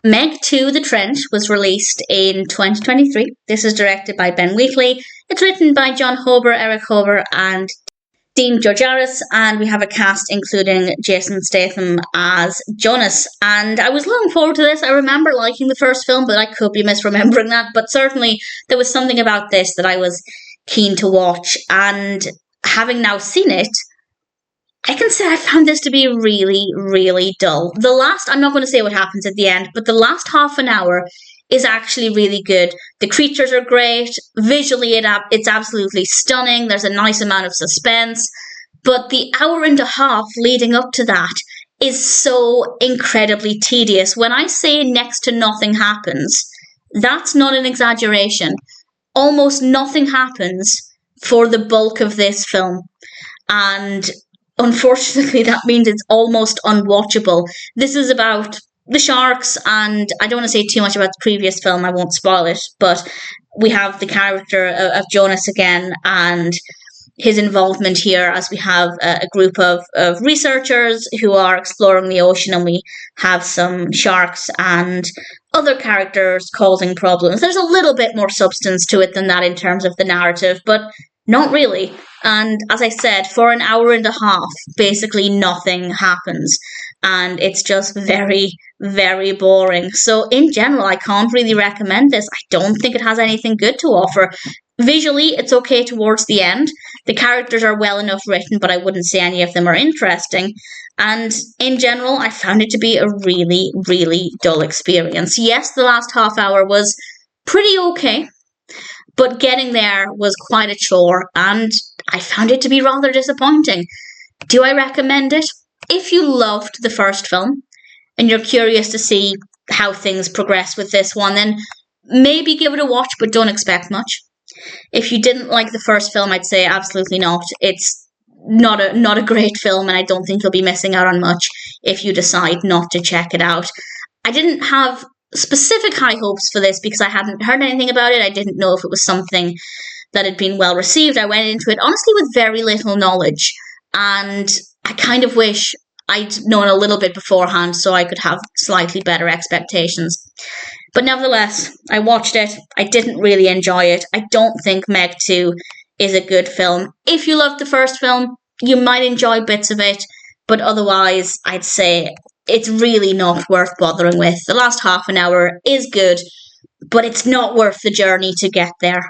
Meg 2 The Trench was released in 2023. This is directed by Ben Wheatley. It's written by John Hober, Eric Hober, and Dean Georgaris, and we have a cast including Jason Statham as Jonas. And I was looking forward to this. I remember liking the first film, but I could be misremembering that. But certainly there was something about this that I was keen to watch. And having now seen it, I can say I found this to be really, really dull. I'm not going to say what happens at the end, but the last half an hour is actually really good. The creatures are great. Visually, it's absolutely stunning. There's a nice amount of suspense. But the hour and a half leading up to that is so incredibly tedious. When I say next to nothing happens, that's not an exaggeration. Almost nothing happens for the bulk of this film. And unfortunately, that means it's almost unwatchable. This is about the sharks, and I don't want to say too much about the previous film, I won't spoil it, but we have the character of Jonas again, and his involvement here as we have a group of researchers who are exploring the ocean, and we have some sharks and other characters causing problems. There's a little bit more substance to it than that in terms of the narrative, but not really. And as I said, for an hour and a half, basically nothing happens. And it's just very, very boring. So in general, I can't really recommend this. I don't think it has anything good to offer. Visually, it's okay towards the end. The characters are well enough written, but I wouldn't say any of them are interesting. And in general, I found it to be a really, really dull experience. Yes, the last half hour was pretty okay, but getting there was quite a chore, and I found it to be rather disappointing. Do I recommend it? If you loved the first film, and you're curious to see how things progress with this one, then maybe give it a watch, but don't expect much. If you didn't like the first film, I'd say absolutely not. It's not a great film, and I don't think you'll be missing out on much if you decide not to check it out. I didn't have specific high hopes for this because I hadn't heard anything about it. I didn't know if it was something that had been well received. I went into it honestly with very little knowledge, and I kind of wish I'd known a little bit beforehand so I could have slightly better expectations. But nevertheless, I watched it. I didn't really enjoy it. I don't think Meg 2 is a good film. If you loved the first film, you might enjoy bits of it, but otherwise, I'd say it's really not worth bothering with. The last half an hour is good, but it's not worth the journey to get there.